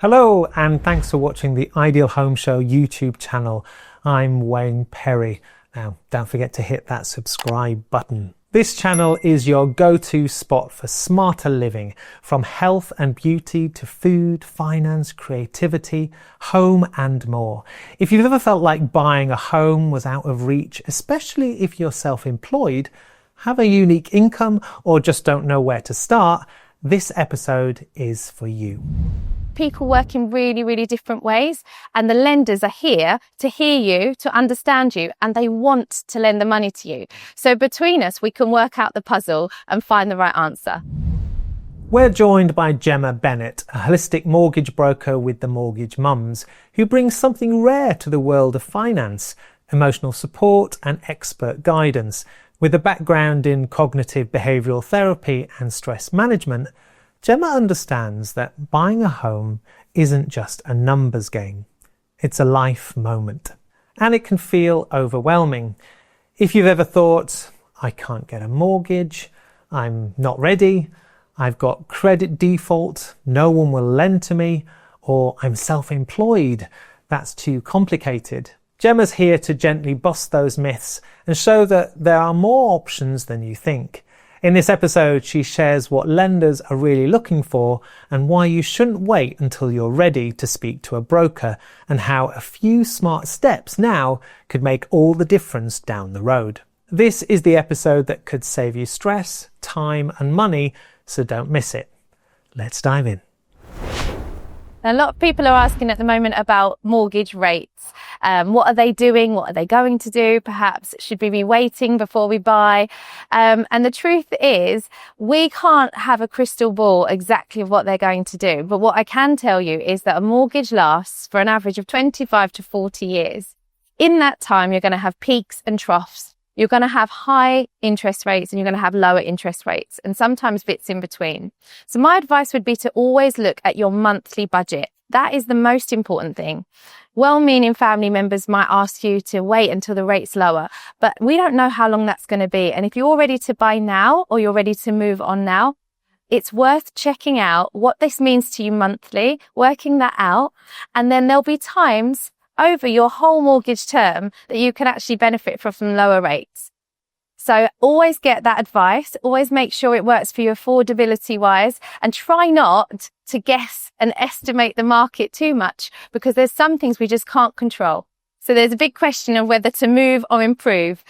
Hello, and thanks for watching the Ideal Home Show YouTube channel. I'm Wayne Perry. Now, don't forget to hit that subscribe button. This channel is your go-to spot for smarter living, from health and beauty to food, finance, creativity, home and more. If you've ever felt like buying a home was out of reach, especially if you're self-employed, have a unique income, or just don't know where to start, this episode is for you. People work in really different ways, and the lenders are here to hear you, to understand you, and they want to lend the money to you. So between us, we can work out the puzzle and find the right answer. We're joined by Gemma Bennett, a holistic mortgage broker with the Mortgage Mums, who brings something rare to the world of finance: emotional support and expert guidance. With a background in cognitive behavioural therapy and stress management, Gemma understands that buying a home isn't just a numbers game. It's a life moment. And it can feel overwhelming. If you've ever thought, I can't get a mortgage, I'm not ready, I've got credit default, no one will lend to me, or I'm self-employed, that's too complicated. Gemma's here to gently bust those myths and show that there are more options than you think. In this episode, she shares what lenders are really looking for and why you shouldn't wait until you're ready to speak to a broker, and how a few smart steps now could make all the difference down the road. This is the episode that could save you stress, time and money, so don't miss it. Let's dive in. A lot of people are asking at the moment about mortgage rates. What are they doing? What are they going to do? Perhaps should we be waiting before we buy? And the truth is, we can't have a crystal ball exactly of what they're going to do. But what I can tell you is that a mortgage lasts for an average of 25 to 40 years. In that time, you're going to have peaks and troughs. You're going to have high interest rates and you're going to have lower interest rates, and sometimes bits in between. So my advice would be to always look at your monthly budget. That is the most important thing. Well-meaning family members might ask you to wait until the rate's lower, but we don't know how long that's going to be. And if you're ready to buy now, or you're ready to move on now, it's worth checking out what this means to you monthly, working that out, and then there'll be times over your whole mortgage term that you can actually benefit from lower rates. So always get that advice, always make sure it works for you affordability wise, and try not to guess and estimate the market too much, because there's some things we just can't control. So there's a big question of whether to move or improve.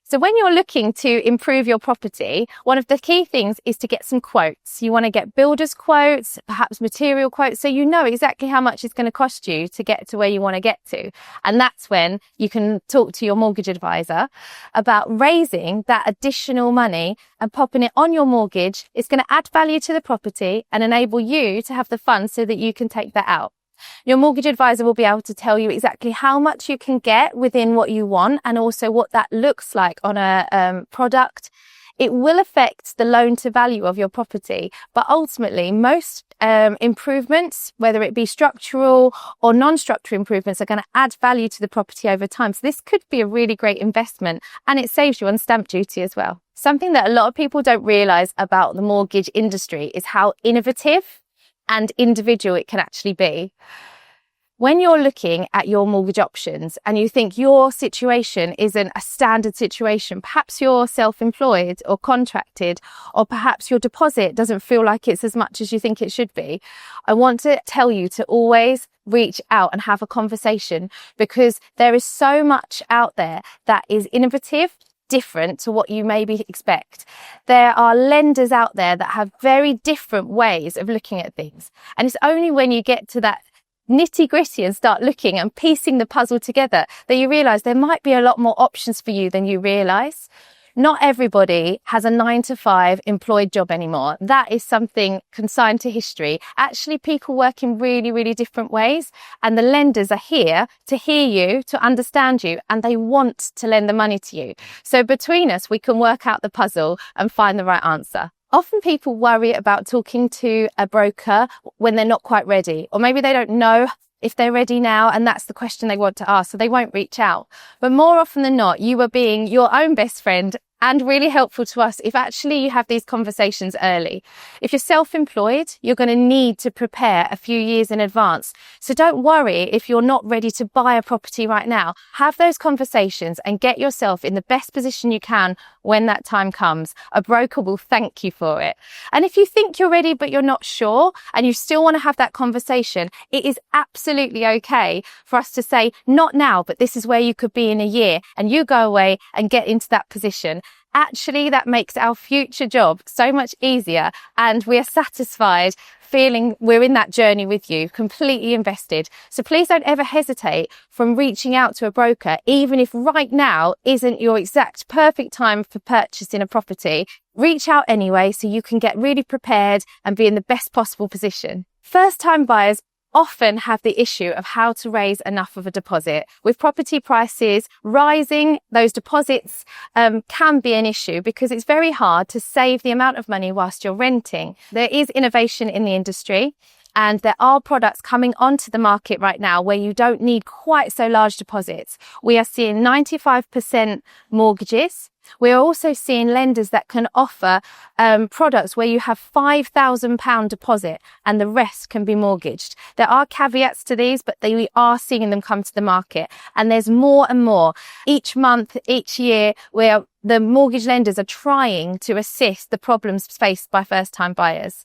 So when you're looking to improve your property, one of the key things is to get some quotes. You want to get builders quotes, perhaps material quotes, so you know exactly how much it's going to cost you to get to where you want to get to. And that's when you can talk to your mortgage advisor about raising that additional money and popping it on your mortgage. It's going to add value to the property and enable you to have the funds so that you can take that out. Your mortgage advisor will be able to tell you exactly how much you can get within what you want, and also what that looks like on a product. It will affect the loan to value of your property, but ultimately most improvements, whether it be structural or non-structural improvements, are going to add value to the property over time. So this could be a really great investment, and it saves you on stamp duty as well. Something that a lot of people don't realise about the mortgage industry is how innovative and individual it can actually be. When you're looking at your mortgage options and you think your situation isn't a standard situation, perhaps you're self-employed or contracted, or perhaps your deposit doesn't feel like it's as much as you think it should be, I want to tell you to always reach out and have a conversation, because there is so much out there that is innovative, different to what you maybe expect. There are lenders out there that have very different ways of looking at things. And it's only when you get to that nitty gritty and start looking and piecing the puzzle together that you realise there might be a lot more options for you than you realise. Not everybody has a 9-to-5 employed job anymore. That is something consigned to history. Actually, people work in really different ways, and the lenders are here to hear you, to understand you, and they want to lend the money to you. So between us, we can work out the puzzle and find the right answer. Often people worry about talking to a broker when they're not quite ready, or maybe they don't know if they're ready now, and that's the question they want to ask, so they won't reach out. But more often than not, you are being your own best friend and really helpful to us if actually you have these conversations early. If you're self-employed, you're going to need to prepare a few years in advance. So don't worry if you're not ready to buy a property right now. Have those conversations and get yourself in the best position you can when that time comes. A broker will thank you for it. And if you think you're ready but you're not sure and you still want to have that conversation, it is absolutely okay for us to say, not now, but this is where you could be in a year, and you go away and get into that position. Actually, that makes our future job so much easier, and we are satisfied feeling we're in that journey with you, completely invested. So please don't ever hesitate from reaching out to a broker, even if right now isn't your exact perfect time for purchasing a property. Reach out anyway so you can get really prepared and be in the best possible position. First-time buyers often have the issue of how to raise enough of a deposit. With property prices rising, those deposits can be an issue because it's very hard to save the amount of money whilst you're renting. There is innovation in the industry, and there are products coming onto the market right now where you don't need quite so large deposits. We are seeing 95% mortgages. We're also seeing lenders that can offer products where you have £5,000 deposit and the rest can be mortgaged. There are caveats to these, but we are seeing them come to the market, and there's more and more each month, each year, where the mortgage lenders are trying to assist the problems faced by first-time buyers.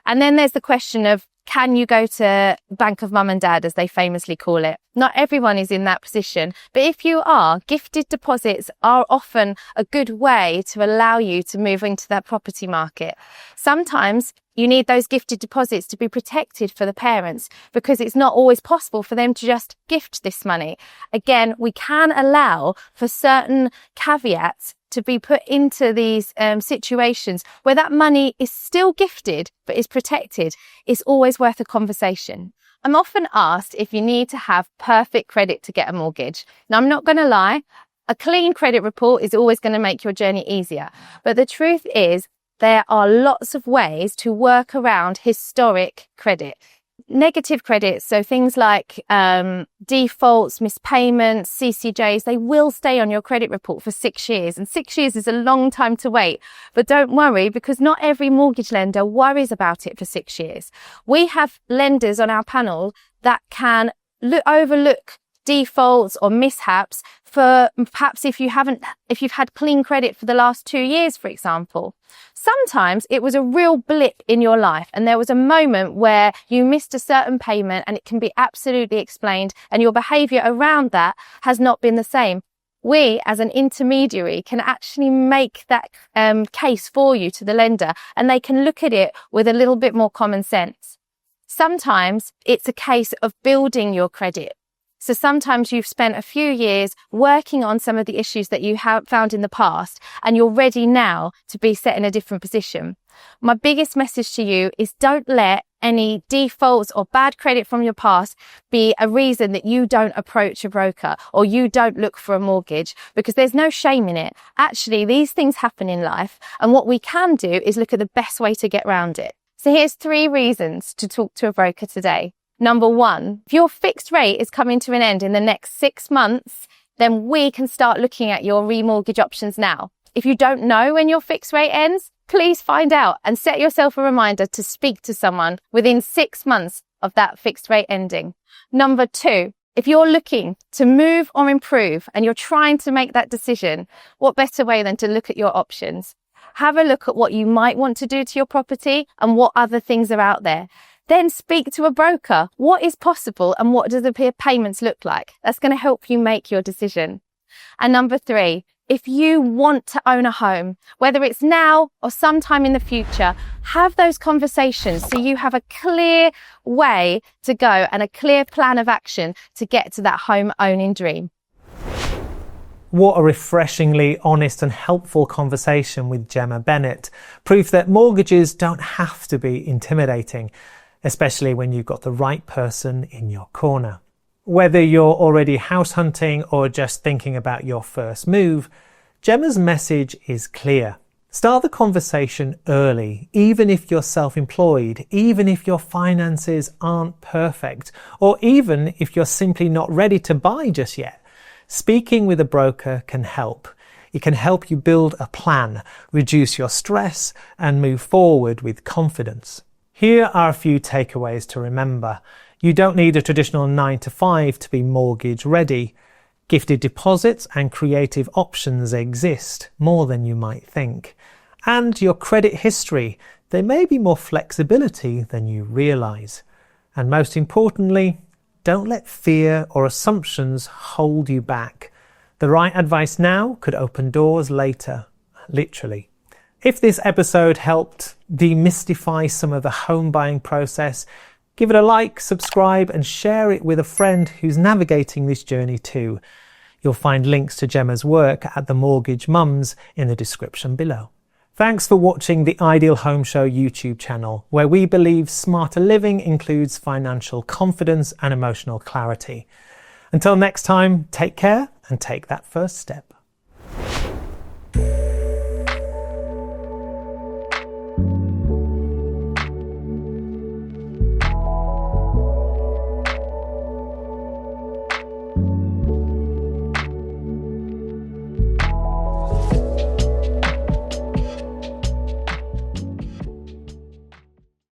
And then there's the question of, can you go to Bank of Mum and Dad, as they famously call it? Not everyone is in that position, but if you are, gifted deposits are often a good way to allow you to move into that property market. Sometimes you need those gifted deposits to be protected for the parents because it's not always possible for them to just gift this money. Again, we can allow for certain caveats to be put into these situations where that money is still gifted but is protected. It's always worth a conversation. I'm often asked if you need to have perfect credit to get a mortgage. Now, I'm not going to lie, a clean credit report is always going to make your journey easier. But the truth is, there are lots of ways to work around historic credit. Negative credits, so things like defaults, missed payments, CCJs, they will stay on your credit report for 6 years. And 6 years is a long time to wait. But don't worry, because not every mortgage lender worries about it for 6 years. We have lenders on our panel that can overlook defaults or mishaps for perhaps if you've had clean credit for the last 2 years, for example. Sometimes it was a real blip in your life and there was a moment where you missed a certain payment and it can be absolutely explained and your behaviour around that has not been the same. We, as an intermediary, can actually make that case for you to the lender, and they can look at it with a little bit more common sense. Sometimes it's a case of building your credit. So sometimes you've spent a few years working on some of the issues that you have found in the past, and you're ready now to be set in a different position. My biggest message to you is don't let any defaults or bad credit from your past be a reason that you don't approach a broker or you don't look for a mortgage, because there's no shame in it. Actually, these things happen in life, and what we can do is look at the best way to get around it. So here's 3 reasons to talk to a broker today. Number 1, if your fixed rate is coming to an end in the next 6 months, then we can start looking at your remortgage options now. If you don't know when your fixed rate ends, please find out and set yourself a reminder to speak to someone within 6 months of that fixed rate ending. Number 2, if you're looking to move or improve and you're trying to make that decision, what better way than to look at your options? Have a look at what you might want to do to your property and what other things are out there. Then speak to a broker. What is possible and what do the payments look like? That's going to help you make your decision. And number 3, if you want to own a home, whether it's now or sometime in the future, have those conversations so you have a clear way to go and a clear plan of action to get to that home owning dream. What a refreshingly honest and helpful conversation with Gemma Bennett. Proof that mortgages don't have to be intimidating, especially when you've got the right person in your corner. Whether you're already house hunting or just thinking about your first move, Gemma's message is clear. Start the conversation early, even if you're self-employed, even if your finances aren't perfect, or even if you're simply not ready to buy just yet. Speaking with a broker can help. It can help you build a plan, reduce your stress, and move forward with confidence. Here are a few takeaways to remember. You don't need a traditional 9 to 5 to be mortgage ready. Gifted deposits and creative options exist, more than you might think. And your credit history, there may be more flexibility than you realise. And most importantly, don't let fear or assumptions hold you back. The right advice now could open doors later, literally. If this episode helped demystify some of the home buying process, give it a like, subscribe, and share it with a friend who's navigating this journey too. You'll find links to Gemma's work at The Mortgage Mums in the description below. Thanks for watching the Ideal Home Show YouTube channel, where we believe smarter living includes financial confidence and emotional clarity. Until next time, take care and take that first step.